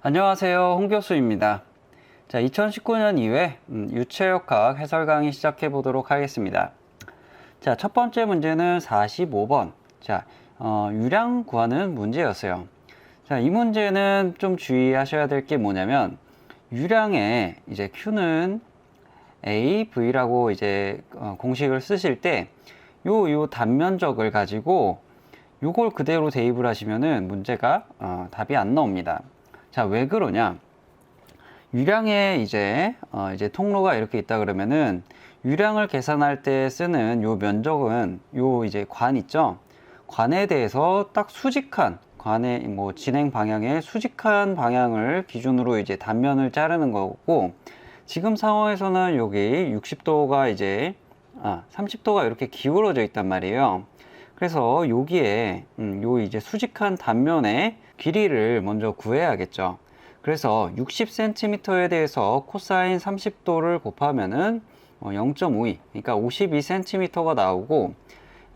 안녕하세요, 홍 교수입니다. 자, 2019년 2회 유체역학 해설 강의 시작해 보도록 하겠습니다. 자, 첫 번째 문제는 45번. 자, 유량 구하는 문제였어요. 자, 이 문제는 좀 주의하셔야 될 게 뭐냐면, 유량에 이제 Q는 A, V라고 이제 공식을 쓰실 때, 요 단면적을 가지고 요걸 그대로 대입을 하시면은 문제가 답이 안 나옵니다. 자, 왜 그러냐? 유량에 이제 통로가 이렇게 있다 그러면은 유량을 계산할 때 쓰는 요 면적은 요 이제 관 있죠? 관에 대해서 딱 수직한 관의 뭐 진행 방향의 수직한 방향을 기준으로 이제 단면을 자르는 거고, 지금 상황에서는 여기 60도가 이제 30도가 이렇게 기울어져 있단 말이에요. 그래서 여기에 요 이제 수직한 단면의 길이를 먼저 구해야겠죠. 그래서 60cm에 대해서 코사인 30도를 곱하면은 0.52, 그러니까 52cm가 나오고,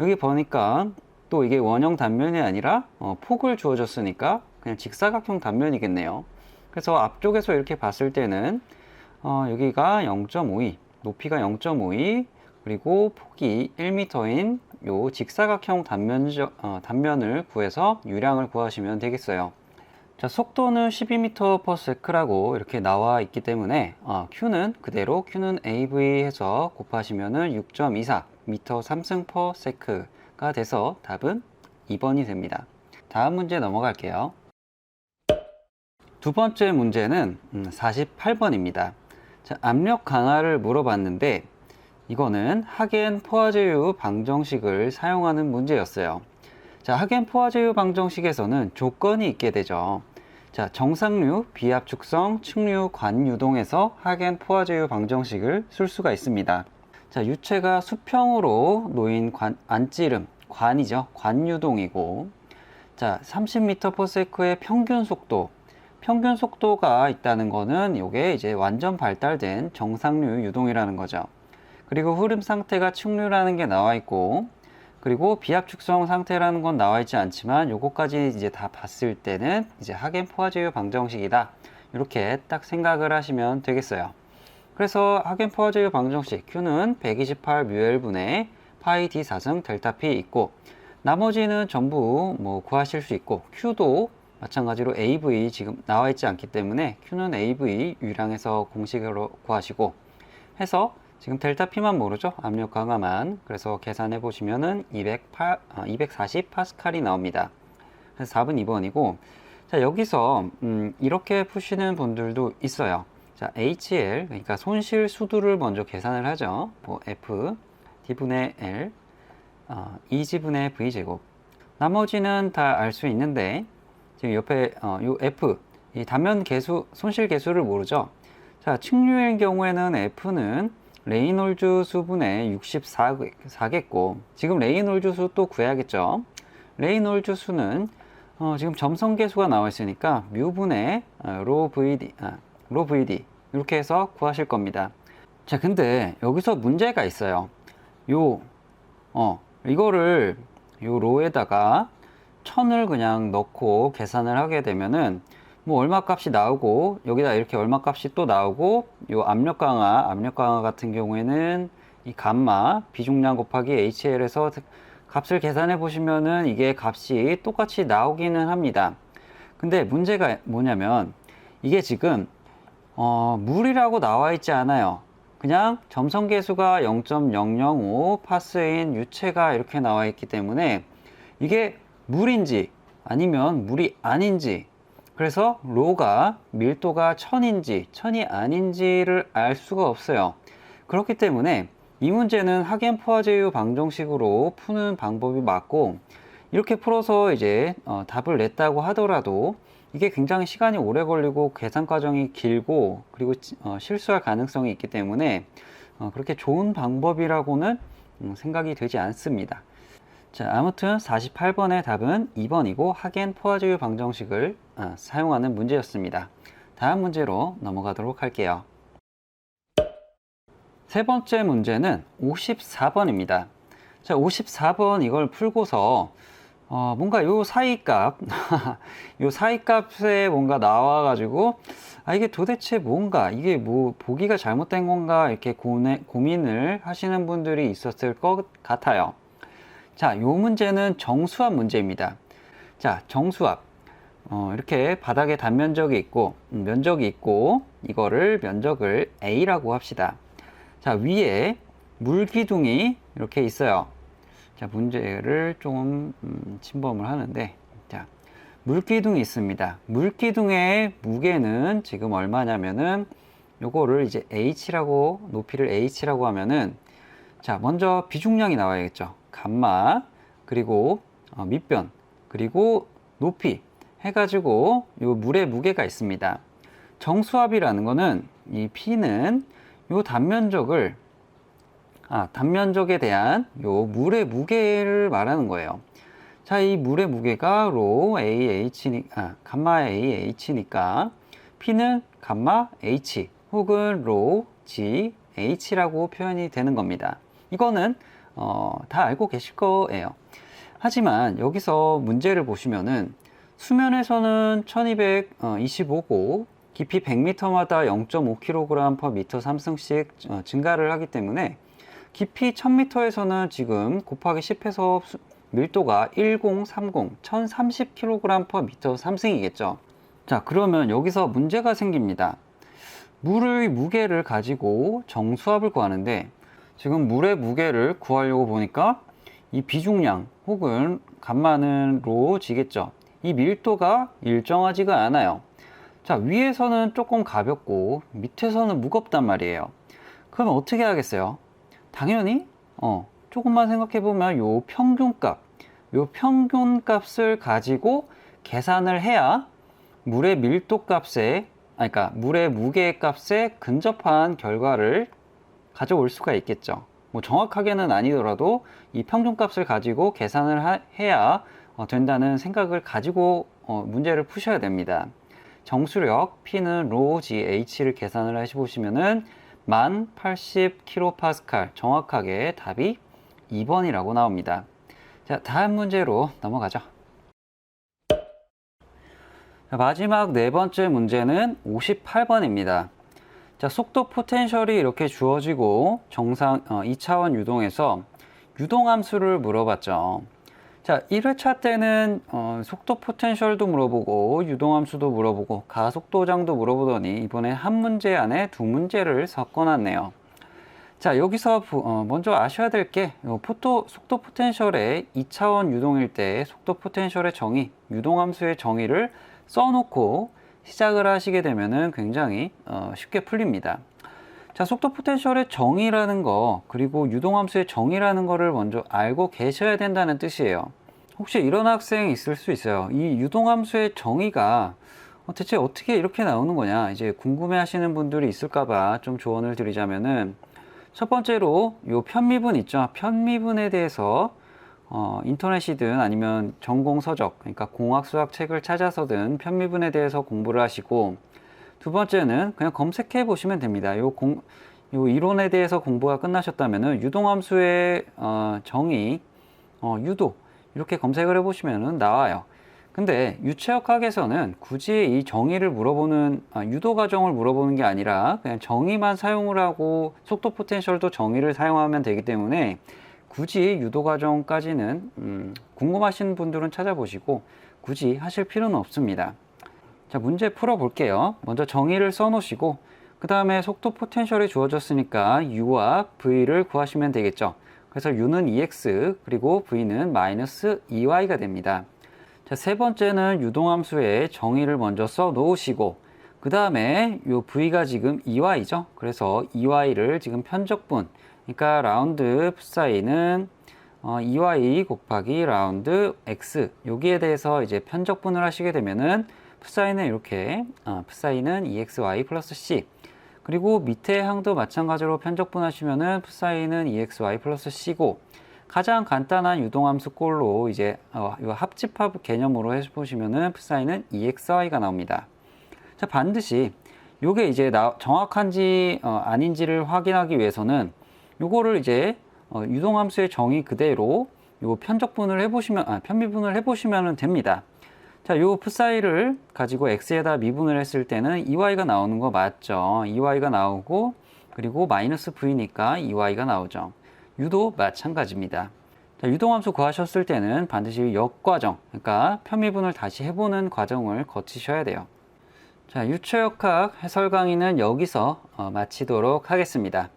여기 보니까 또 이게 원형 단면이 아니라 폭을 주어졌으니까 그냥 직사각형 단면이겠네요. 그래서 앞쪽에서 이렇게 봤을 때는 여기가 0.52, 높이가 0.52, 그리고 폭이 1m인 요 직사각형 단면을 구해서 유량을 구하시면 되겠어요. 자, 속도는 12m/s라고 이렇게 나와 있기 때문에 Q는 그대로 Q는 AV 해서 곱하시면은 6.24 m/3승/s가 돼서 답은 2번이 됩니다. 다음 문제 넘어갈게요. 두 번째 문제는 48번입니다. 자, 압력 강화를 물어봤는데 이거는 하겐-포화제유 방정식을 사용하는 문제였어요. 자, 하겐-포화제유 방정식에서는 조건이 있게 되죠. 자, 정상류, 비압축성, 측류, 관유동에서 하겐-포화제유 방정식을 쓸 수가 있습니다. 자, 유체가 수평으로 놓인 안찌름, 관이죠. 관유동이고, 자, 30m/s의 평균 속도가 있다는 거는 이게 이제 완전 발달된 정상류 유동이라는 거죠. 그리고 흐름 상태가 측류라는 게 나와 있고, 그리고 비압 축성 상태라는 건 나와 있지 않지만 요거까지 이제 다 봤을 때는 이제 하겐-포화제유 방정식이다, 이렇게 딱 생각을 하시면 되겠어요. 그래서 하겐-포화제유 방정식 Q는 128μL 분의 파이 D 4승 델타 P 있고, 나머지는 전부 뭐 구하실 수 있고, Q도 마찬가지로 AV 지금 나와 있지 않기 때문에 Q는 AV 유량에서 공식으로 구하시고 해서 지금 델타 P만 모르죠? 압력 강화만. 그래서 계산해 보시면은 240 파스칼이 나옵니다. 그래서 답은 2번이고, 자, 여기서 이렇게 푸시는 분들도 있어요. 자, HL, 그러니까 손실 수두를 먼저 계산을 하죠. 뭐 F D분의 L 2G분의 V제곱. 나머지는 다 알 수 있는데 지금 옆에 요 F, 이 단면 계수, 손실 계수를 모르죠? 자, 측류의 경우에는 F는 레이놀즈 수분의 64겠고, 지금 레이놀즈 수 또 구해야겠죠. 레이놀즈 수는 지금 점성계수가 나와 있으니까 뮤분의 로 VD 이렇게 해서 구하실 겁니다. 자, 근데 여기서 문제가 있어요. 이거를 요 로에다가 1000을 그냥 넣고 계산을 하게 되면은 뭐 얼마 값이 나오고, 여기다 이렇게 얼마 값이 또 나오고, 요 압력 강화 같은 경우에는 이 감마 비중량 곱하기 HL에서 값을 계산해 보시면은 이게 값이 똑같이 나오기는 합니다. 근데 문제가 뭐냐면 이게 지금 물이라고 나와 있지 않아요. 그냥 점성계수가 0.005 파스인 유체가 이렇게 나와 있기 때문에 이게 물인지 아니면 물이 아닌지, 그래서 로가 밀도가 1000인지 1000이 아닌지를 알 수가 없어요. 그렇기 때문에 이 문제는 하겐-포화제유 방정식으로 푸는 방법이 맞고, 이렇게 풀어서 이제 답을 냈다고 하더라도 이게 굉장히 시간이 오래 걸리고 계산 과정이 길고, 그리고 실수할 가능성이 있기 때문에 그렇게 좋은 방법이라고는 생각이 되지 않습니다. 자, 아무튼 48번의 답은 2번이고 하겐-포화제유 방정식을 사용하는 문제였습니다. 다음 문제로 넘어가도록 할게요. 세 번째 문제는 54번입니다. 자, 54번 이걸 풀고서 뭔가 요 사이값, 요 사이값에 뭔가 나와가지고, 이게 도대체 뭔가, 이게 뭐, 보기가 잘못된 건가, 이렇게 고민을 하시는 분들이 있었을 것 같아요. 자, 요 문제는 정수합 문제입니다. 자, 정수합. 이렇게 바닥에 단면적이 있고, 면적이 있고, 이거를 면적을 A라고 합시다. 자, 위에 물기둥이 이렇게 있어요. 자, 문제를 좀 침범을 하는데, 자, 물기둥이 있습니다. 물기둥의 무게는 지금 얼마냐면은 요거를 이제 H라고, 높이를 H라고 하면은, 자, 먼저 비중량이 나와야겠죠. 감마, 그리고 밑변, 그리고 높이 해가지고 요 물의 무게가 있습니다. 정수압이라는 거는 이 P는 요 단면적을 단면적에 대한 요 물의 무게를 말하는 거예요. 자, 이 물의 무게가 로 감마 AH니까 P는 감마 H 혹은 로 GH라고 표현이 되는 겁니다. 이거는 다 알고 계실 거예요. 하지만 여기서 문제를 보시면은 수면에서는 1225고 깊이 100m마다 0.5kg/m 상승씩 증가를 하기 때문에 깊이 1000m에서는 지금 곱하기 10해서 밀도가 1030, 1030kg/m 상승이겠죠. 자, 그러면 여기서 문제가 생깁니다. 물의 무게를 가지고 정수압을 구하는데 지금 물의 무게를 구하려고 보니까 이 비중량 혹은 감마는 로 지겠죠. 이 밀도가 일정하지가 않아요. 자, 위에서는 조금 가볍고 밑에서는 무겁단 말이에요. 그럼 어떻게 하겠어요? 당연히 조금만 생각해 보면 요 평균값을 가지고 계산을 해야 물의 밀도 값에 그러니까 물의 무게 값에 근접한 결과를 가져올 수가 있겠죠. 뭐 정확하게는 아니더라도 이 평균값을 가지고 계산을 해야 된다는 생각을 가지고 문제를 푸셔야 됩니다. 정수력 P는 로 GH를 계산을 해보시면은 1080kPa 정확하게 답이 2번이라고 나옵니다. 자, 다음 문제로 넘어가죠. 자, 마지막 네 번째 문제는 58번입니다. 자, 속도 포텐셜이 이렇게 주어지고 정상 2차원 유동에서 유동함수를 물어봤죠. 자, 1회차 때는 속도 포텐셜도 물어보고 유동함수도 물어보고 가속도장도 물어보더니 이번에 한 문제 안에 두 문제를 섞어놨네요. 자, 여기서 먼저 아셔야 될 게 속도 포텐셜의 2차원 유동일 때 속도 포텐셜의 정의, 유동함수의 정의를 써놓고 시작을 하시게 되면은 굉장히 쉽게 풀립니다. 자, 속도 포텐셜의 정의라는 거 그리고 유동함수의 정의라는 거를 먼저 알고 계셔야 된다는 뜻이에요. 혹시 이런 학생이 있을 수 있어요. 이 유동함수의 정의가 대체 어떻게 이렇게 나오는 거냐 이제 궁금해 하시는 분들이 있을까봐 좀 조언을 드리자면은 첫 번째로 요 편미분 있죠. 편미분에 대해서 인터넷이든 아니면 전공 서적, 그러니까 공학 수학 책을 찾아서든 편미분에 대해서 공부를 하시고, 두 번째는 그냥 검색해 보시면 됩니다. 요 이론에 대해서 공부가 끝나셨다면은 유동함수의 정의, 유도 이렇게 검색을 해 보시면은 나와요. 근데 유체역학에서는 굳이 이 정의를 물어보는 유도 과정을 물어보는 게 아니라 그냥 정의만 사용을 하고 속도 포텐셜도 정의를 사용하면 되기 때문에 굳이 유도 과정까지는 궁금하신 분들은 찾아보시고 굳이 하실 필요는 없습니다. 자, 문제 풀어 볼게요. 먼저 정의를 써 놓으시고 그 다음에 속도 포텐셜이 주어졌으니까 u와 v를 구하시면 되겠죠. 그래서 u는 EX 그리고 v는 마이너스 2y가 됩니다. 자, 세 번째는 유동함수의 정의를 먼저 써 놓으시고 그 다음에 요 v가 지금 2y죠. 그래서 2y를 지금 편적분, 그러니까 라운드 psi는 2y 곱하기 라운드 x 여기에 대해서 이제 편적분을 하시게 되면은 psi는 이렇게 psi는 2xy 플러스 c 그리고 밑에 항도 마찬가지로 편적분 하시면은 psi는 2xy 플러스 c고 가장 간단한 유동함수 꼴로 이제 이 합집합 개념으로 해보시면은 psi는 2xy가 나옵니다. 자, 반드시 요게 이제 정확한지 아닌지를 확인하기 위해서는 요거를 이제 유동함수의 정의 그대로 요 편적분을 해보시면, 편미분을 해보시면 됩니다. 자, 요 psi를 가지고 x에다 미분을 했을 때는 2y가 나오는 거 맞죠? 2y가 나오고, 그리고 마이너스 v니까 2y가 나오죠. u도 마찬가지입니다. 자, 유동함수 구하셨을 때는 반드시 역과정, 그러니까 편미분을 다시 해보는 과정을 거치셔야 돼요. 자, 유체역학 해설 강의는 여기서 마치도록 하겠습니다.